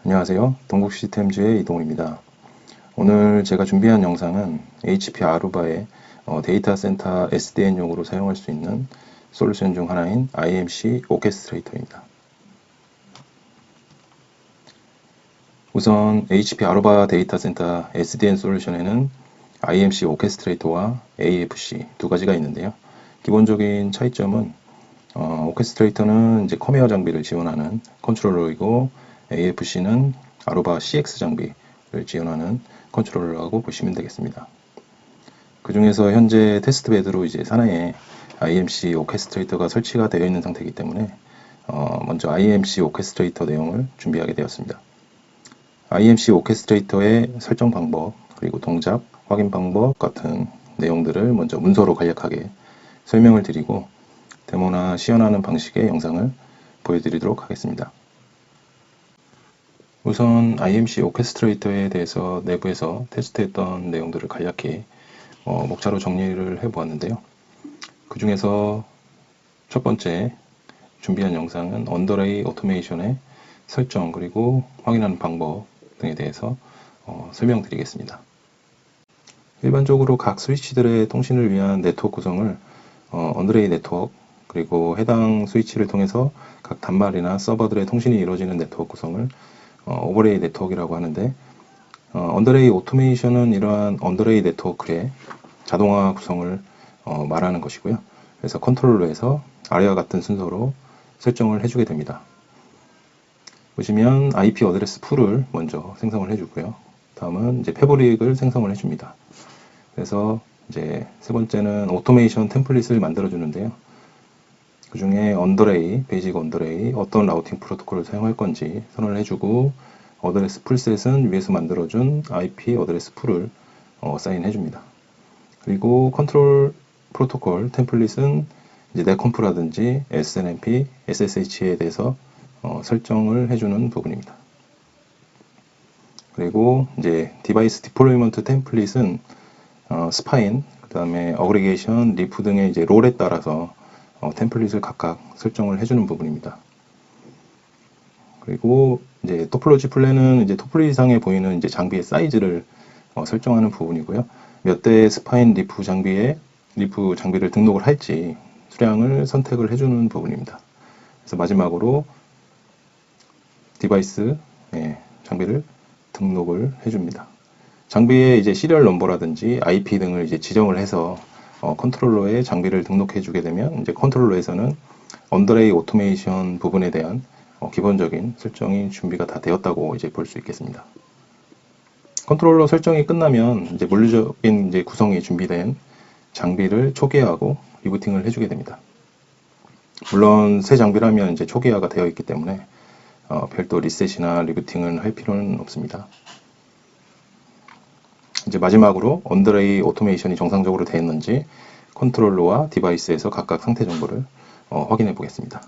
안녕하세요. 동국시스템즈의 이동훈입니다. 오늘 제가 준비한 영상은 HP 아루바의 데이터 센터 SDN용으로 사용할 수 있는 솔루션 중 하나인 IMC 오케스트레이터입니다. 우선 HP 아루바 데이터 센터 SDN 솔루션에는 IMC 오케스트레이터와 AFC 두 가지가 있는데요. 기본적인 차이점은 오케스트레이터는 이제 커메어 장비를 지원하는 컨트롤러이고 AFC는 아루바 CX 장비를 지원하는 컨트롤러라고 보시면 되겠습니다. 그 중에서 현재 테스트 베드로 이제 사내에 IMC 오케스트레이터가 설치가 되어 있는 상태이기 때문에 먼저 IMC 오케스트레이터 내용을 준비하게 되었습니다. IMC 오케스트레이터의 설정 방법, 그리고 동작, 확인 방법 같은 내용들을 먼저 문서로 간략하게 설명을 드리고 데모나 시연하는 방식의 영상을 보여드리도록 하겠습니다. 우선 IMC 오케스트레이터에 대해서 내부에서 테스트했던 내용들을 간략히 목차로 정리를 해보았는데요. 그 중에서 첫 번째 준비한 영상은 언더레이 오토메이션의 설정 그리고 확인하는 방법 등에 대해서 설명드리겠습니다. 일반적으로 각 스위치들의 통신을 위한 네트워크 구성을 언더레이 네트워크 그리고 해당 스위치를 통해서 각 단말이나 서버들의 통신이 이루어지는 네트워크 구성을 오버레이 네트워크라고 하는데 언더레이 오토메이션은 이러한 언더레이 네트워크의 자동화 구성을 말하는 것이고요. 그래서 컨트롤러에서 아래와 같은 순서로 설정을 해주게 됩니다. 보시면 IP 어드레스 풀을 먼저 생성을 해주고요. 다음은 이제 패브릭을 생성을 해줍니다. 그래서 이제 세 번째는 오토메이션 템플릿을 만들어 주는데요. 그 중에 언더레이, 베이직 언더레이, 어떤 라우팅 프로토콜을 사용할 건지 선언을 해주고 어드레스 풀셋은 위에서 만들어준 IP 어드레스 풀을 사인해 줍니다. 그리고 컨트롤 프로토콜 템플릿은 이제 네컴프라든지 SNMP, SSH에 대해서 설정을 해주는 부분입니다. 그리고 이제 디바이스 디플로이먼트 템플릿은 스파인, 그 다음에 어그리게이션, 리프 등의 이제 롤에 따라서 템플릿을 각각 설정을 해주는 부분입니다. 그리고 이제 토폴로지 플랜은 이제 토폴로지상에 보이는 이제 장비의 사이즈를 설정하는 부분이고요. 몇 대의 스파인 리프 장비를 등록을 할지 수량을 선택을 해주는 부분입니다. 그래서 마지막으로 디바이스 장비를 등록을 해줍니다. 장비의 이제 시리얼 넘버라든지 IP 등을 이제 지정을 해서 컨트롤러에 장비를 등록해 주게 되면 이제 컨트롤러에서는 언더레이 오토메이션 부분에 대한 기본적인 설정이 준비가 다 되었다고 이제 볼 수 있겠습니다. 컨트롤러 설정이 끝나면 이제 물리적인 이제 구성이 준비된 장비를 초기화하고 리부팅을 해주게 됩니다. 물론 새 장비라면 이제 초기화가 되어 있기 때문에 별도 리셋이나 리부팅을 할 필요는 없습니다. 이제 마지막으로 언더레이 오토메이션이 정상적으로 되었는지 컨트롤러와 디바이스에서 각각 상태 정보를 확인해 보겠습니다.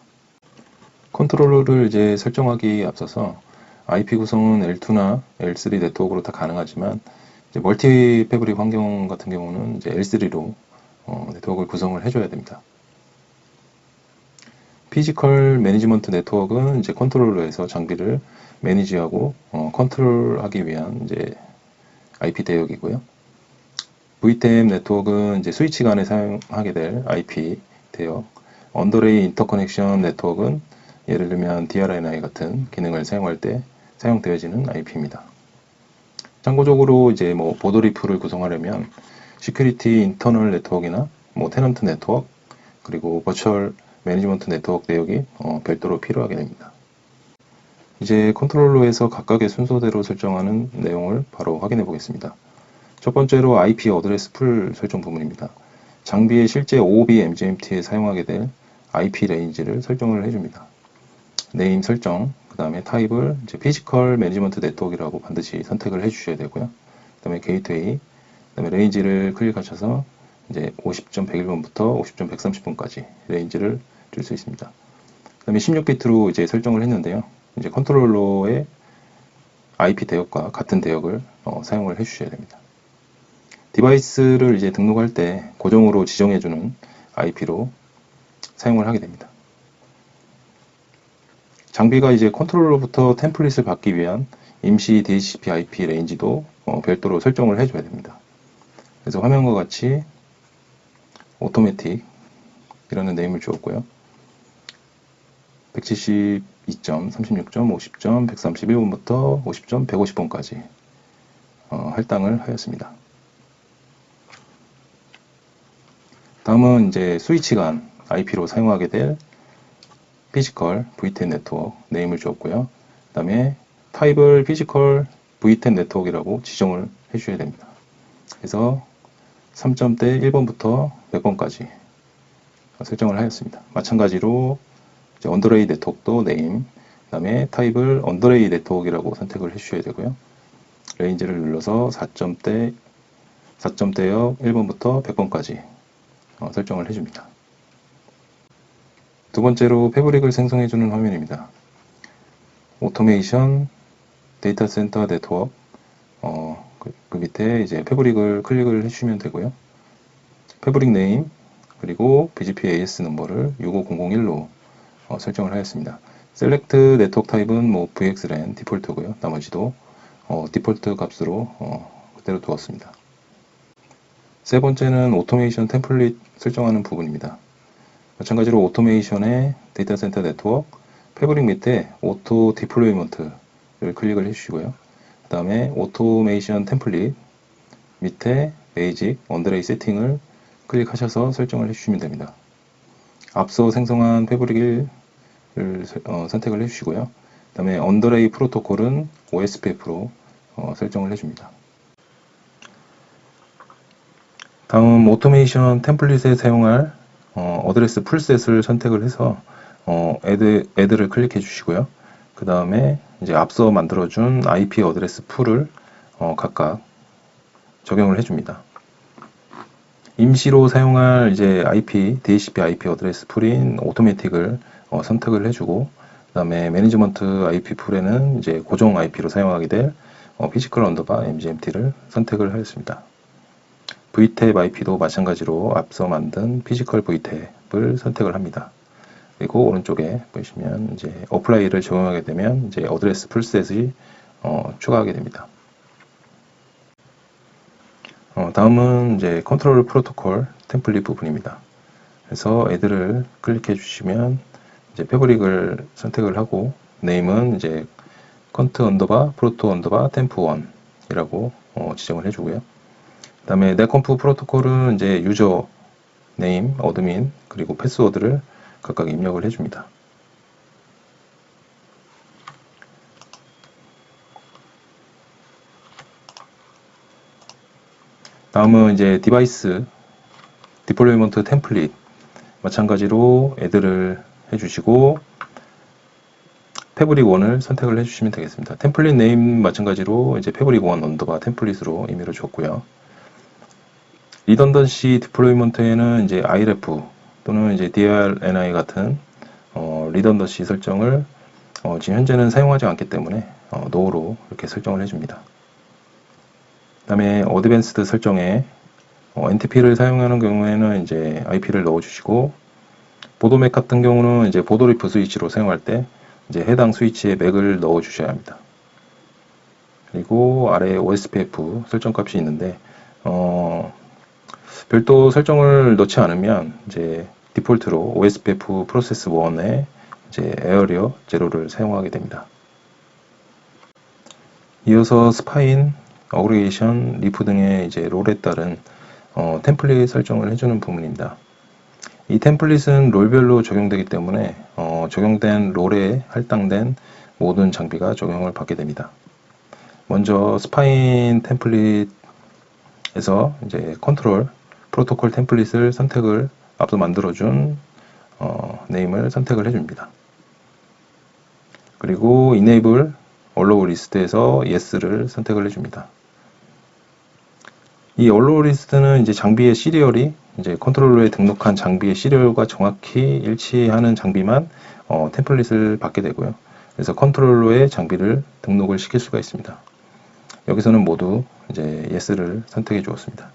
컨트롤러를 이제 설정하기 앞서서 IP 구성은 L2나 L3 네트워크로 다 가능하지만 이제 멀티 패브릭 환경 같은 경우는 이제 L3로 네트워크를 구성을 해줘야 됩니다. 피지컬 매니지먼트 네트워크는 이제 컨트롤러에서 장비를 매니지하고 컨트롤하기 위한 이제 IP 대역이고요. VTM 네트워크는 이제 스위치 간에 사용하게 될 IP 대역. 언더레이 인터커넥션 네트워크는 예를 들면 DRNI 같은 기능을 사용할 때 사용되어지는 IP입니다. 참고적으로 이제 뭐 보드리프를 구성하려면 시큐리티 인터널 네트워크나 뭐 테넌트 네트워크 그리고 버추얼 매니지먼트 네트워크 내역이 별도로 필요하게 됩니다. 이제 컨트롤러에서 각각의 순서대로 설정하는 내용을 바로 확인해 보겠습니다. 첫 번째로 IP 어드레스 풀 설정 부분입니다. 장비의 실제 OOB MGMT에 사용하게 될 IP 레인지를 설정을 해줍니다. 네임 설정, 그 다음에 타입을 이제 피지컬 매니지먼트 네트워크라고 반드시 선택을 해주셔야 되고요. 그 다음에 게이트웨이, 그 다음에 레인지를 클릭하셔서 이제 50.101번부터 50.130번까지 레인지를 줄 수 있습니다. 그 다음에 16비트로 이제 설정을 했는데요. 이제 컨트롤러의 IP 대역과 같은 대역을 사용을 해주셔야 됩니다. 디바이스를 이제 등록할 때 고정으로 지정해주는 IP로 사용을 하게 됩니다. 장비가 이제 컨트롤러부터 템플릿을 받기 위한 임시 DHCP IP 레인지도 별도로 설정을 해줘야 됩니다. 그래서 화면과 같이 오토매틱 이라는 네임을 주었고요. 172점, 36점, 50점, 131번부터 50점, 150번까지 할당을 하였습니다. 다음은 이제 스위치 간 IP로 사용하게 될 피지컬 V10 네트워크 네임을 주었고요. 그 다음에 타입을 피지컬 V10 네트워크라고 지정을 해주셔야 됩니다. 그래서 3점대 1번부터 100번까지 설정을 하였습니다. 마찬가지로 이제 언더레이 네트워크도 네임, 그 다음에 타입을 언더레이 네트워크라고 선택을 해주셔야 되고요. 레인지를 눌러서 4점대역 1번부터 100번까지 설정을 해줍니다. 두 번째로 패브릭을 생성해주는 화면입니다. 오토메이션 데이터 센터 네트워크 그 밑에 이제 패브릭을 클릭을 해주시면 되고요. 패브릭 네임 그리고 BGP AS 넘버를 65001로 설정을 하였습니다. 셀렉트 네트워크 타입은 뭐 VXLAN 디폴트고요. 나머지도 디폴트 값으로 그대로 두었습니다. 세 번째는 오토메이션 템플릿 설정하는 부분입니다. 마찬가지로 오토메이션의 데이터 센터 네트워크 패브릭 밑에 오토 디플로이먼트를 클릭을 해주시고요. 그 다음에 오토메이션 템플릿 밑에 베이직 언더레이 세팅을 클릭하셔서 설정을 해주시면 됩니다. 앞서 생성한 패브릭 1을 선택을 해주시고요. 그 다음에 언더레이 프로토콜은 OSPF로 설정을 해줍니다. 다음 오토메이션 템플릿에 사용할 어드레스 풀셋을 선택을 해서 애드를 클릭해 주시고요. 그 다음에 이제 앞서 만들어준 IP 어드레스 풀을 각각 적용을 해줍니다. 임시로 사용할 이제 DHCP IP 어드레스 풀인 오토매틱을 선택을 해주고, 그 다음에 매니지먼트 IP 풀에는 이제 고정 IP로 사용하게 될 피지컬 언더바 MGMT를 선택을 하였습니다. VTAP IP도 마찬가지로 앞서 만든 피지컬 VTAP을 선택을 합니다. 그리고 오른쪽에 보시면 이제 어플라이를 적용하게 되면 이제 어드레스 풀셋이 추가하게 됩니다. 다음은 이제 컨트롤 프로토콜 템플릿 부분입니다. 그래서 애들을 클릭해 주시면 이제 패브릭을 선택을 하고 네임은 이제 컨트 언더바 프로토 언더바 템프 1이라고 지정을 해주고요. 그 다음에 넷컴프 프로토콜은 이제 유저 네임, 어드민 그리고 패스워드를 각각 입력을 해줍니다. 다음은 이제 디바이스 디플로이먼트 템플릿 마찬가지로 애들을 해주시고 패브릭 1을 선택을 해주시면 되겠습니다. 템플릿 네임 마찬가지로 이제 패브릭 1 언더바 템플릿으로 임의로 줬고요. 리던던시 디플로이먼트에는 이제 IREF 또는 이제 DRNI 같은 리던던시 설정을 지금 현재는 사용하지 않기 때문에 노로 이렇게 설정을 해줍니다. 그 다음에 어드밴스드 설정에 NTP를 사용하는 경우에는 이제 IP를 넣어주시고 보도맥 같은 경우는 이제 보도리프 스위치로 사용할 때 이제 해당 스위치에 맥을 넣어주셔야 합니다. 그리고 아래에 OSPF 설정값이 있는데 별도 설정을 넣지 않으면 이제 디폴트로 OSPF 프로세스 1에 이제 에어리어 제로를 사용하게 됩니다. 이어서 스파인, 어그리게이션, 리프 등의 이제 롤에 따른 템플릿 설정을 해주는 부분입니다. 이 템플릿은 롤별로 적용되기 때문에 적용된 롤에 할당된 모든 장비가 적용을 받게 됩니다. 먼저 스파인 템플릿에서 이제 컨트롤 프로토콜 템플릿을 선택을 앞서 만들어준 네임을 선택을 해줍니다. 그리고 Enable Allow List에서 Yes를 선택을 해줍니다. 이 Allow List는 이제 장비의 시리얼이 이제 컨트롤러에 등록한 장비의 시리얼과 정확히 일치하는 장비만 템플릿을 받게 되고요. 그래서 컨트롤러에 장비를 등록을 시킬 수가 있습니다. 여기서는 모두 이제 Yes를 선택해 주었습니다.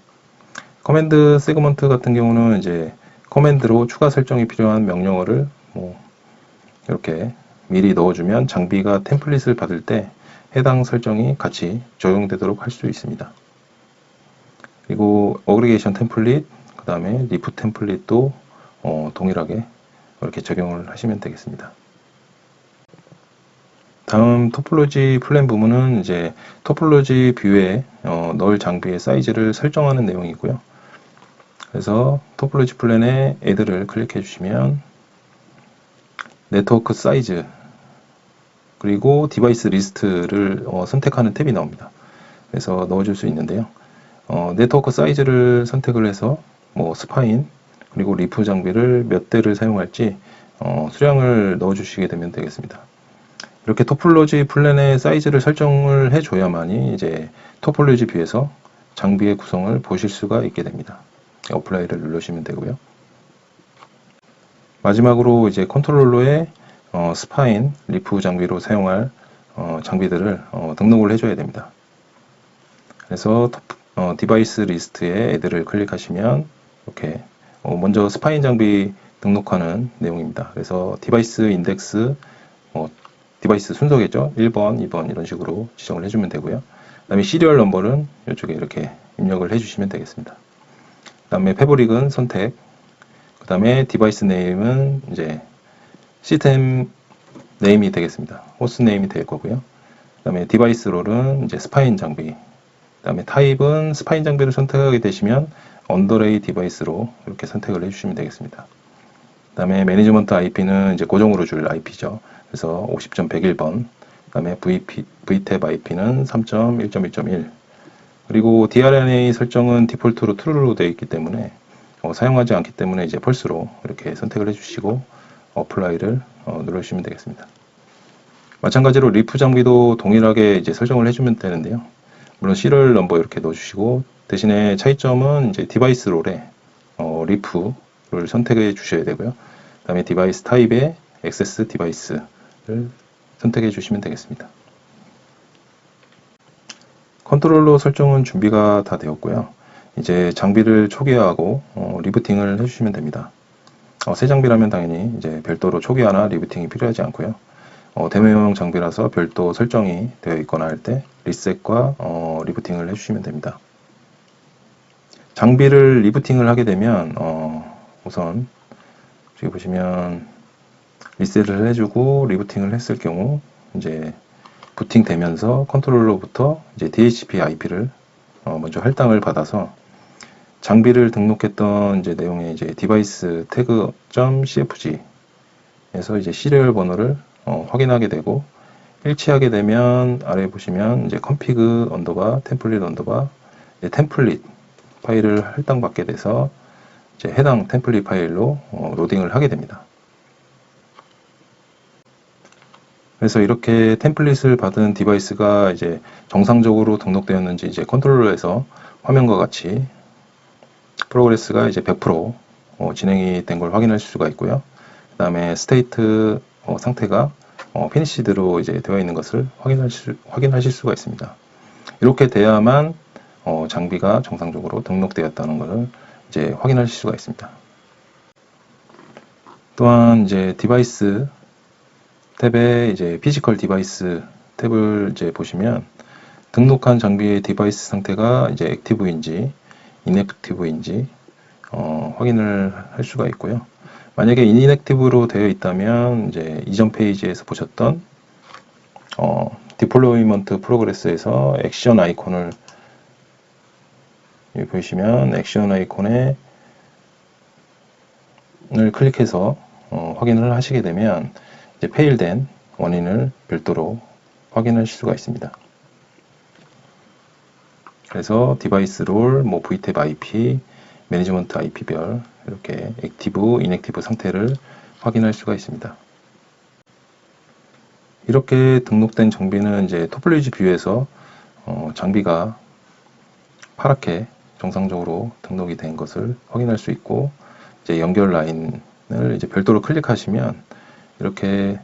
커맨드 세그먼트 같은 경우는 이제 커맨드로 추가 설정이 필요한 명령어를 이렇게 미리 넣어주면 장비가 템플릿을 받을 때 해당 설정이 같이 적용되도록 할 수 있습니다. 그리고 어그리게이션 템플릿, 그 다음에 리프 템플릿도 동일하게 이렇게 적용을 하시면 되겠습니다. 다음 토폴로지 플랜 부분은 이제 토폴로지 뷰에 넣을 장비의 사이즈를 설정하는 내용이고요. 그래서 토폴로지 플랜에 애드를 클릭해 주시면 네트워크 사이즈 그리고 디바이스 리스트를 선택하는 탭이 나옵니다. 그래서 넣어줄 수 있는데요. 네트워크 사이즈를 선택을 해서 뭐 스파인 그리고 리프 장비를 몇 대를 사용할지 수량을 넣어주시게 되면 되겠습니다. 이렇게 토폴로지 플랜의 사이즈를 설정을 해줘야만이 이제 토폴로지 뷰에서 장비의 구성을 보실 수가 있게 됩니다. 어플라이를 누르시면 되고요. 마지막으로 이제 컨트롤러에 스파인, 리프 장비로 사용할 장비들을 등록을 해줘야 됩니다. 그래서 디바이스 리스트에 애들을 클릭하시면 이렇게 먼저 스파인 장비 등록하는 내용입니다. 그래서 디바이스 인덱스, 디바이스 순서겠죠. 1번, 2번 이런 식으로 지정을 해주면 되고요. 그 다음에 시리얼 넘버는 이쪽에 이렇게 입력을 해주시면 되겠습니다. 그 다음에 패브릭은 선택, 그 다음에 디바이스 네임은 이제 시스템 네임이 되겠습니다. 호스트 네임이 될 거고요. 그 다음에 디바이스 롤은 이제 스파인 장비, 그 다음에 타입은 스파인 장비를 선택하게 되시면 언더레이 디바이스로 이렇게 선택을 해주시면 되겠습니다. 그 다음에 매니지먼트 IP는 이제 고정으로 줄 IP죠. 그래서 50.101번, 그 다음에 VTab IP는 3.1.1.1, 그리고 DRNA 설정은 디폴트로 true로 되어 있기 때문에 사용하지 않기 때문에 이제 펄스로 이렇게 선택을 해주시고 어플라이를 누르시면 되겠습니다. 마찬가지로 리프 장비도 동일하게 이제 설정을 해주면 되는데요. 물론 시리얼 넘버 이렇게 넣어주시고 대신에 차이점은 이제 디바이스 롤에 리프를 선택해 주셔야 되고요. 그 다음에 디바이스 타입에 액세스 디바이스를 선택해 주시면 되겠습니다. 컨트롤러 설정은 준비가 다 되었고요. 이제 장비를 초기화하고 리부팅을 해주시면 됩니다. 새 장비라면 당연히 이제 별도로 초기화나 리부팅이 필요하지 않고요. 데모용 장비라서 별도 설정이 되어 있거나 할 때 리셋과 리부팅을 해주시면 됩니다. 장비를 리부팅을 하게 되면 우선 여기 보시면 리셋을 해주고 리부팅을 했을 경우 이제 부팅되면서 컨트롤러부터 이제 DHCP IP를 먼저 할당을 받아서 장비를 등록했던 이제 내용의 이제 디바이스 태그.cfg에서 이제 시리얼 번호를 확인하게 되고 일치하게 되면 아래 보시면 이제 config 언더바 템플릿 언더바 템플릿 파일을 할당받게 돼서 이제 해당 템플릿 파일로 로딩을 하게 됩니다. 그래서 이렇게 템플릿을 받은 디바이스가 이제 정상적으로 등록되었는지 이제 컨트롤러에서 화면과 같이 프로그레스가 이제 100% 진행이 된 걸 확인하실 수가 있고요. 그 다음에 스테이트 상태가 피니시드로 이제 되어 있는 것을 확인하실 수가 있습니다. 이렇게 돼야만 장비가 정상적으로 등록되었다는 것을 이제 확인하실 수가 있습니다. 또한 이제 디바이스 탭에 이제 피지컬 디바이스 탭을 이제 보시면 등록한 장비의 디바이스 상태가 이제 액티브인지 인액티브인지 확인을 할 수가 있고요. 만약에 인액티브로 되어 있다면 이제 이전 페이지에서 보셨던 디플로이먼트 프로그레스에서 액션 아이콘을 여기 보시면 액션 아이콘을 클릭해서 확인을 하시게 되면 이제 페일된 원인을 별도로 확인하실 수가 있습니다. 그래서 디바이스 롤, 뭐 VTab IP, 매니지먼트 IP별 이렇게 액티브, 인액티브 상태를 확인할 수가 있습니다. 이렇게 등록된 장비는 이제 토폴로지 뷰에서 장비가 파랗게 정상적으로 등록이 된 것을 확인할 수 있고 이제 연결 라인을 이제 별도로 클릭하시면 이렇게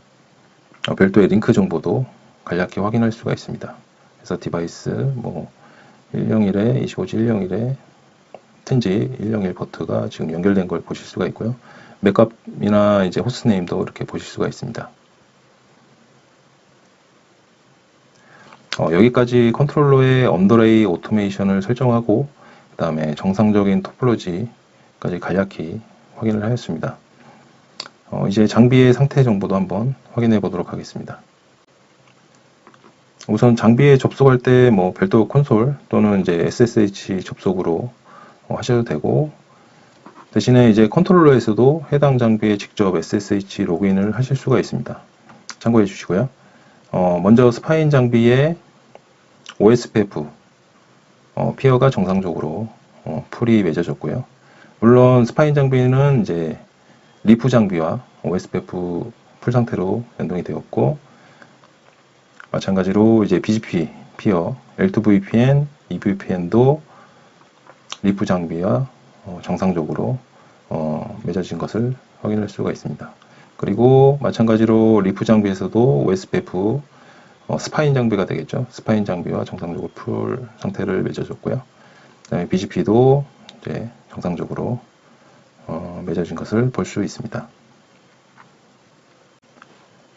별도의 링크 정보도 간략히 확인할 수가 있습니다. 그래서 디바이스 뭐 101에 25G 101에 10G 101 포트가 지금 연결된 걸 보실 수가 있고요. 맥값이나 이제 호스트네임도 이렇게 보실 수가 있습니다. 여기까지 컨트롤러의 언더레이 오토메이션을 설정하고 그 다음에 정상적인 토폴로지까지 간략히 확인을 하였습니다. 이제 장비의 상태 정보도 한번 확인해 보도록 하겠습니다. 우선 장비에 접속할 때 뭐 별도 콘솔 또는 이제 SSH 접속으로 하셔도 되고, 대신에 이제 컨트롤러에서도 해당 장비에 직접 SSH 로그인을 하실 수가 있습니다. 참고해 주시고요. 먼저 스파인 장비에 OSPF 피어가 정상적으로 풀이 맺어졌고요. 물론 스파인 장비는 이제 리프 장비와 OSPF 풀 상태로 연동이 되었고, 마찬가지로 이제 BGP 피어 L2VPN, EVPN도 리프 장비와 정상적으로 맺어진 것을 확인할 수가 있습니다. 그리고 마찬가지로 리프 장비에서도 OSPF 스파인 장비가 되겠죠. 스파인 장비와 정상적으로 풀 상태를 맺어줬고요. 그다음에 BGP도 이제 정상적으로 맺어진 것을 볼 수 있습니다.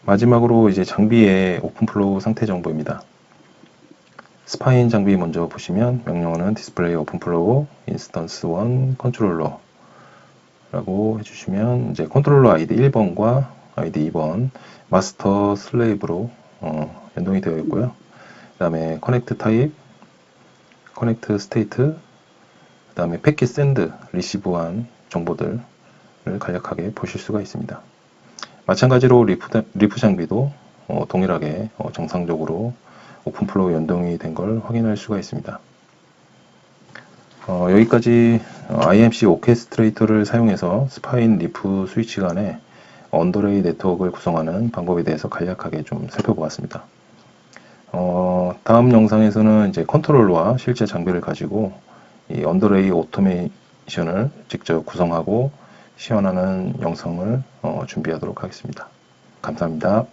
마지막으로 이제 장비의 오픈플로우 상태 정보입니다. 스파인 장비 먼저 보시면 명령어는 디스플레이 오픈플로우 인스턴스 1 컨트롤러 라고 해주시면 이제 컨트롤러 아이디 1번과 아이디 2번 마스터 슬레이브로 연동이 되어 있고요. 그 다음에 커넥트 타입, 커넥트 스테이트, 그 다음에 패킷 샌드, 리시브한 정보들을 간략하게 보실 수가 있습니다. 마찬가지로 리프 장비도 동일하게 정상적으로 오픈플로우 연동이 된 걸 확인할 수가 있습니다. 여기까지 IMC 오케스트레이터를 사용해서 스파인 리프 스위치 간의 언더레이 네트워크를 구성하는 방법에 대해서 간략하게 좀 살펴보았습니다. 다음 영상에서는 이제 컨트롤러와 실제 장비를 가지고 이 언더레이 오토메이션을 직접 구성하고 시연하는 영상을 준비하도록 하겠습니다. 감사합니다.